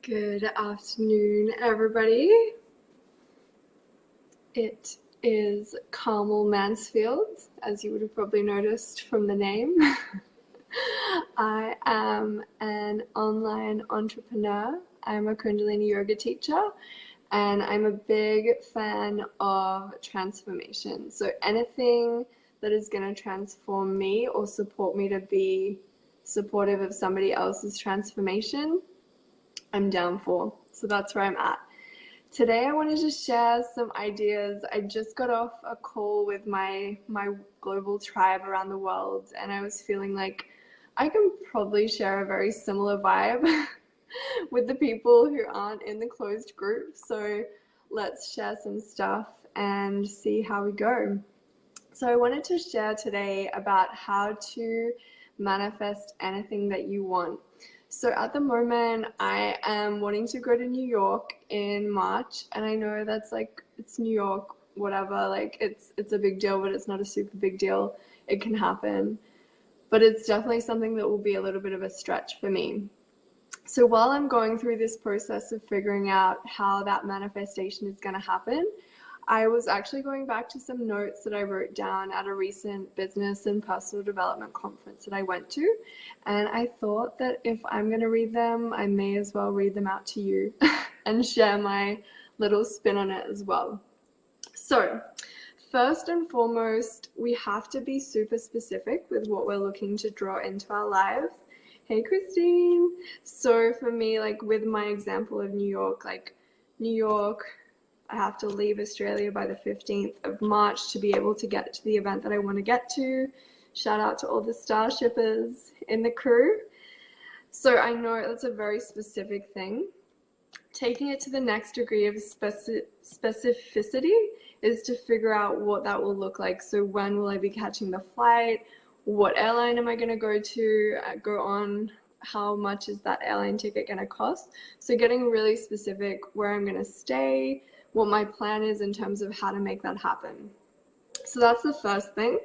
Good afternoon, everybody. It is Carmel Mansfield, as you would have probably noticed from the name. I am an online entrepreneur. I'm a Kundalini yoga teacher, and I'm a big fan of transformation. So anything that is going to transform me or support me to be supportive of somebody else's transformation, I'm down for. So that's where I'm at. Today I wanted to share some ideas. I just got off a call with my global tribe around the world, and I was feeling like I can probably share a very similar vibe with the people who aren't in the closed group. So let's share some stuff and see how we go. So I wanted to share today about how to manifest anything that you want. So at the moment, I am wanting to go to New York in March, and I know that's like, it's New York, whatever, like it's a big deal, but it's not a super big deal. It can happen, but it's definitely something that will be a little bit of a stretch for me. So while I'm going through this process of figuring out how that manifestation is going to happen, I was actually going back to some notes that I wrote down at a recent business and personal development conference that I went to. And I thought that if I'm going to read them, I may as well read them out to you and share my little spin on it as well. So, first and foremost, we have to be super specific with what we're looking to draw into our lives. Hey, Christine. So for me, like with my example of New York, I have to leave Australia by the 15th of March to be able to get to the event that I want to get to. Shout out to all the Starshippers in the crew. So I know that's a very specific thing. Taking it to the next degree of specificity is to figure out what that will look like. So when will I be catching the flight? What airline am I going to go on? How much is that airline ticket going to cost? So getting really specific where I'm going to stay, what my plan is in terms of how to make that happen. So that's the first thing.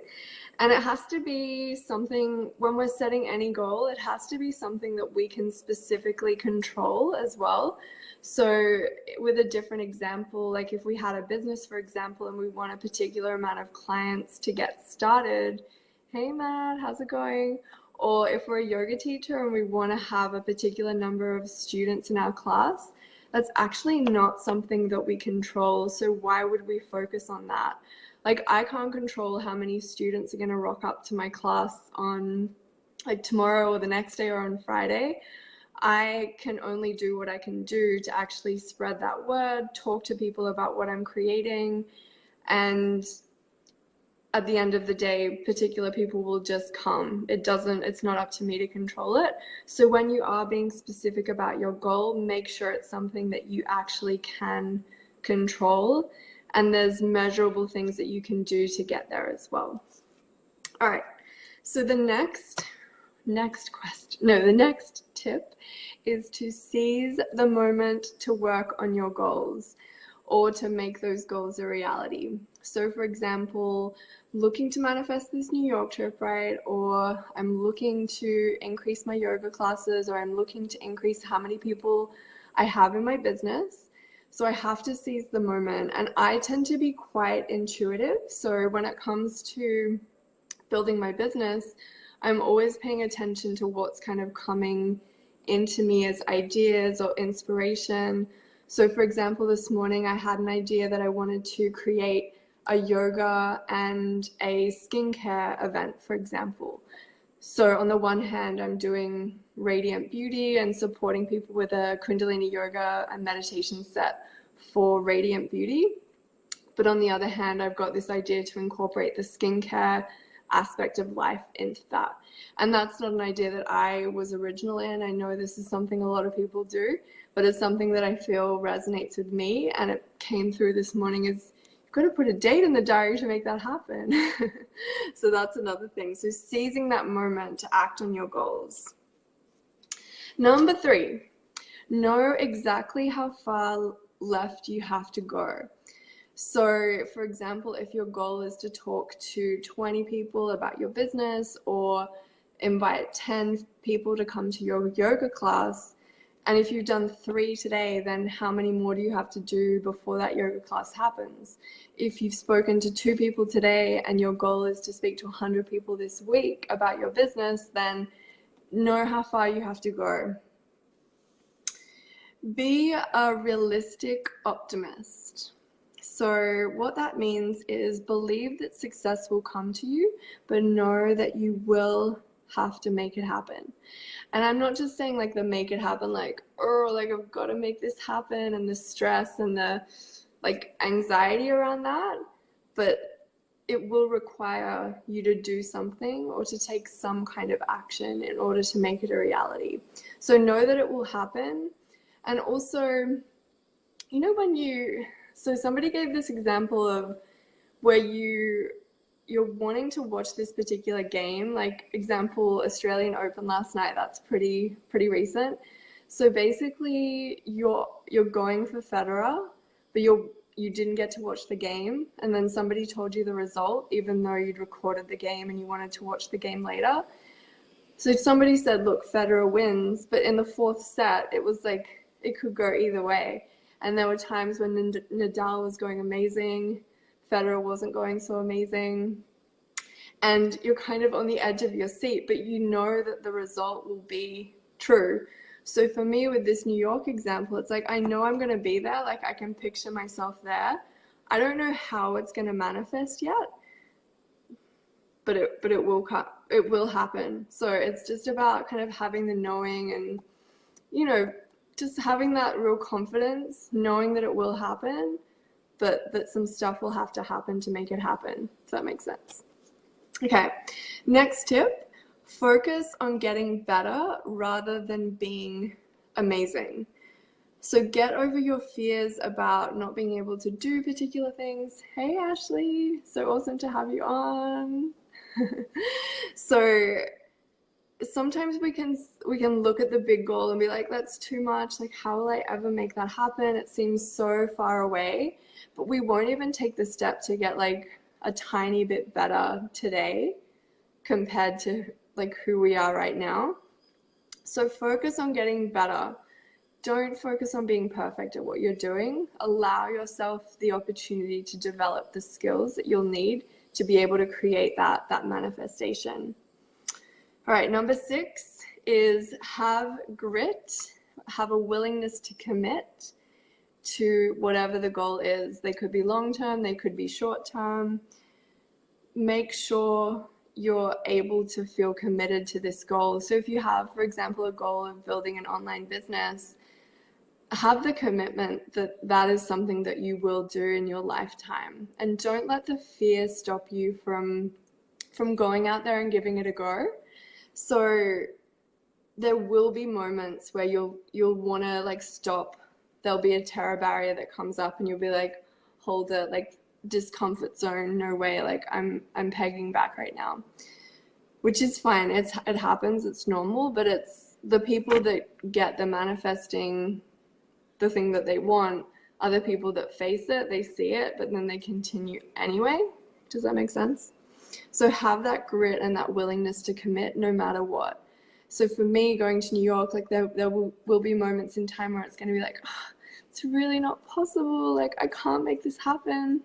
And it has to be something, when we're setting any goal, it has to be something that we can specifically control as well. So with a different example, like if we had a business, for example, and we want a particular amount of clients to get started, hey Matt, how's it going? Or if we're a yoga teacher and we want to have a particular number of students in our class, that's actually not something that we control. So why would we focus on that? Like I can't control how many students are going to rock up to my class on like tomorrow or the next day or on Friday. I can only do what I can do to actually spread that word, talk to people about what I'm creating, and at the end of the day, particular people will just come. It's not up to me to control it. So when you are being specific about your goal, make sure it's something that you actually can control, and there's measurable things that you can do to get there as well. All right, so the next tip is to seize the moment to work on your goals or to make those goals a reality. So for example, looking to manifest this New York trip, right? Or I'm looking to increase my yoga classes, or I'm looking to increase how many people I have in my business. So I have to seize the moment, and I tend to be quite intuitive. So when it comes to building my business, I'm always paying attention to what's kind of coming into me as ideas or inspiration. So for example, this morning I had an idea that I wanted to create a yoga and a skincare event, for example. So on the one hand, I'm doing Radiant Beauty and supporting people with a Kundalini yoga and meditation set for Radiant Beauty. But on the other hand, I've got this idea to incorporate the skincare aspect of life into that. And that's not an idea that I was original in. I know this is something a lot of people do, but it's something that I feel resonates with me. And it came through this morning as you've got to put a date in the diary to make that happen. So that's another thing. So seizing that moment to act on your goals. Number 3, know exactly how far left you have to go. So for example, if your goal is to talk to 20 people about your business or invite 10 people to come to your yoga class, And if you've done 3 today, then how many more do you have to do before that yoga class happens? If you've spoken to 2 people today and your goal is to speak to 100 people this week about your business, then know how far you have to go. Be a realistic optimist. So what that means is believe that success will come to you, but know that you will have to make it happen. And I'm not just saying like the make it happen, like, oh, like I've got to make this happen, and the stress and the like anxiety around that, but it will require you to do something or to take some kind of action in order to make it a reality. So know that it will happen. And also, you know, so somebody gave this example of where you're wanting to watch this particular game, like example, Australian Open last night, that's pretty recent. So basically you're going for Federer, but you didn't get to watch the game, and then somebody told you the result, even though you'd recorded the game and you wanted to watch the game later. So somebody said, look, Federer wins, but in the 4th set, it was like, it could go either way. And there were times when Nadal was going amazing, Federer wasn't going so amazing, and you're kind of on the edge of your seat, but you know that the result will be true. So for me with this New York example, it's like, I know I'm going to be there, like I can picture myself there. I don't know how it's going to manifest yet, but it will happen. So it's just about kind of having the knowing and, you know, just having that real confidence, knowing that it will happen, but that some stuff will have to happen to make it happen. Does that make sense? Okay, next tip, focus on getting better rather than being amazing. So get over your fears about not being able to do particular things. Hey, Ashley, so awesome to have you on. So sometimes we can look at the big goal and be like, that's too much, like how will I ever make that happen? It seems so far away, but we won't even take the step to get like a tiny bit better today compared to like who we are right now. So focus on getting better. Don't focus on being perfect at what you're doing. Allow yourself the opportunity to develop the skills that you'll need to be able to create that manifestation. All right, number 6 is have grit, have a willingness to commit to whatever the goal is. They could be long-term, they could be short-term. Make sure you're able to feel committed to this goal. So if you have, for example, a goal of building an online business, have the commitment that that is something that you will do in your lifetime. And don't let the fear stop you from going out there and giving it a go. So there will be moments where you'll want to like stop. There'll be a terror barrier that comes up and you'll be like, hold it, like discomfort zone, no way, like I'm pegging back right now, which is fine. It happens, it's normal, but it's the people that get the manifesting the thing that they want are the people that face it, they see it, but then they continue anyway. Does that make sense? So have that grit and that willingness to commit no matter what. So for me, going to New York, like there will be moments in time where it's going to be like, oh, it's really not possible. Like I can't make this happen.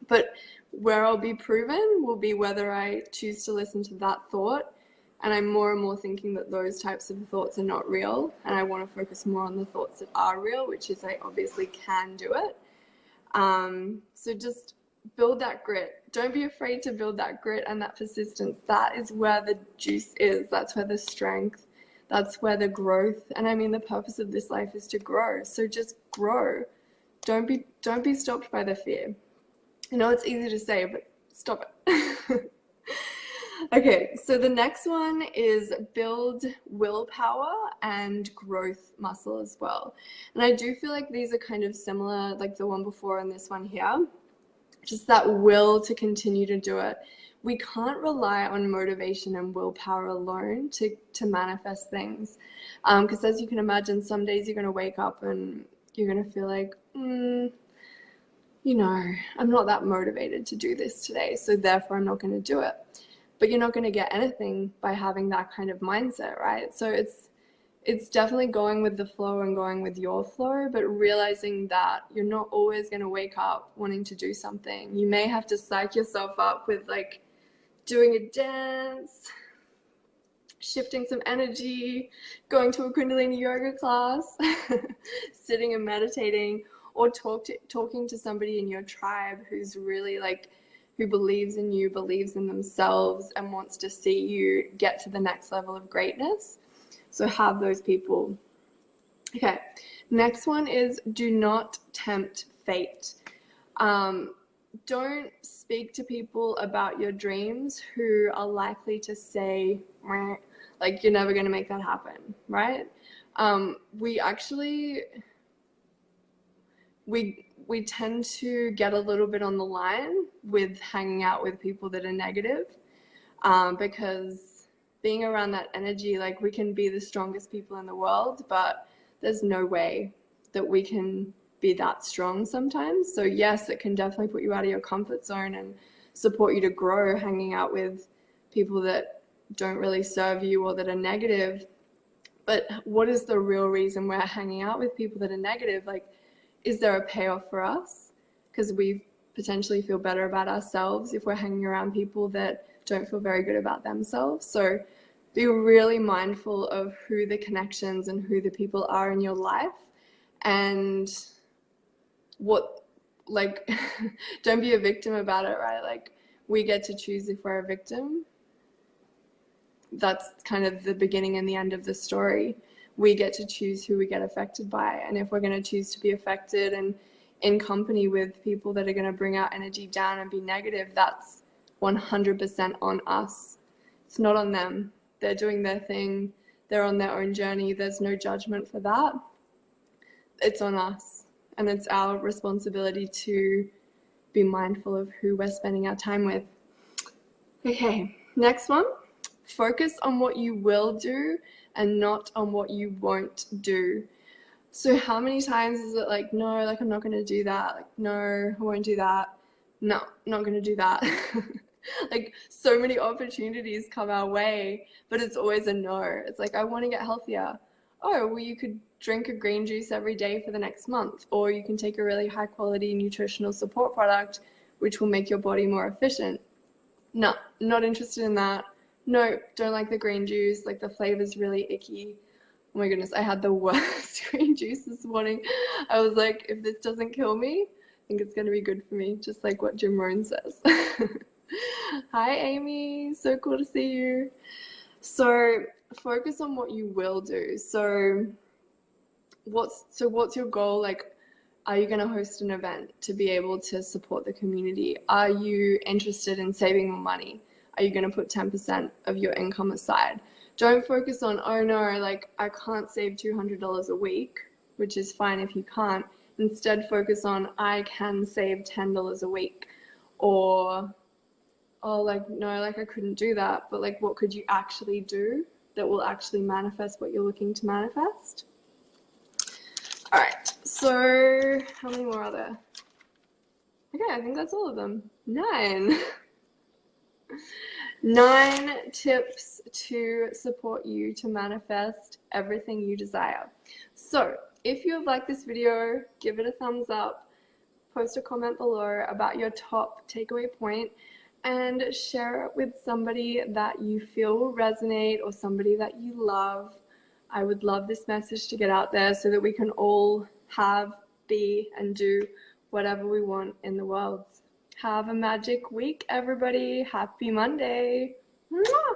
But where I'll be proven will be whether I choose to listen to that thought. And I'm more and more thinking that those types of thoughts are not real. And I want to focus more on the thoughts that are real, which is I obviously can do it. So just build that grit. Don't be afraid to build that grit and that persistence. That is where the juice is. That's where the strength, that's where the growth. And I mean, the purpose of this life is to grow. So just grow. Don't be stopped by the fear. I know it's easy to say, but stop it. Okay, so the next one is build willpower and growth muscle as well. And I do feel like these are kind of similar, like the one before and this one here. Just that will to continue to do it. We can't rely on motivation and willpower alone to manifest things. Because as you can imagine, some days you're going to wake up and you're going to feel like, you know, I'm not that motivated to do this today, so therefore I'm not going to do it. But you're not going to get anything by having that kind of mindset, right? So it's definitely going with the flow and going with your flow, but realizing that you're not always going to wake up wanting to do something. You may have to psych yourself up with like doing a dance, shifting some energy, going to a Kundalini yoga class, sitting and meditating, or talking to somebody in your tribe who's really like, who believes in you, believes in themselves, and wants to see you get to the next level of greatness. So have those people. Okay, next one is do not tempt fate. Don't speak to people about your dreams who are likely to say, like, you're never going to make that happen, right? We actually, we tend to get a little bit on the line with hanging out with people that are negative, because being around that energy, like, we can be the strongest people in the world, but there's no way that we can be that strong sometimes. So yes, it can definitely put you out of your comfort zone and support you to grow, hanging out with people that don't really serve you or that are negative. But what is the real reason we're hanging out with people that are negative? Like, is there a payoff for us? Because we potentially feel better about ourselves if we're hanging around people that don't feel very good about themselves. So be really mindful of who the connections and who the people are in your life, and what, like, don't be a victim about it, right? Like, we get to choose if we're a victim. That's kind of the beginning and the end of the story. We get to choose who we get affected by. And if we're going to choose to be affected and in company with people that are going to bring our energy down and be negative, that's 100% on us. It's not on them. They're doing their thing. They're on their own journey. There's no judgment for that. It's on us. And it's our responsibility to be mindful of who we're spending our time with. Okay, next one. Focus on what you will do and not on what you won't do. So how many times is it like, no, like, I'm not going to do that. Like, no, I won't do that. No, not going to do that. Like, so many opportunities come our way, but it's always a no. It's like, I want to get healthier. Oh, well, you could drink a green juice every day for the next month, or you can take a really high quality nutritional support product, which will make your body more efficient. No, not interested in that. No, don't like the green juice. Like, the flavor's really icky. Oh my goodness, I had the worst green juice this morning. I was like, if this doesn't kill me, I think it's going to be good for me, just like what Jim Rohn says. Hi, Amy. So cool to see you. So focus on what you will do. So what's your goal? Like, are you going to host an event to be able to support the community? Are you interested in saving more money? Are you going to put 10% of your income aside? Don't focus on, oh no, like, I can't save $200 a week, which is fine if you can't. Instead, focus on, I can save $10 a week. Or, oh, like, no, like, I couldn't do that. But like, what could you actually do that will actually manifest what you're looking to manifest? All right, so how many more are there? Okay, I think that's all of them. 9. 9 tips to support you to manifest everything you desire. So if you have liked this video, give it a thumbs up, post a comment below about your top takeaway point, and share it with somebody that you feel will resonate or somebody that you love. I would love this message to get out there so that we can all have, be, and do whatever we want in the world. Have a magic week, everybody. Happy Monday. Mwah!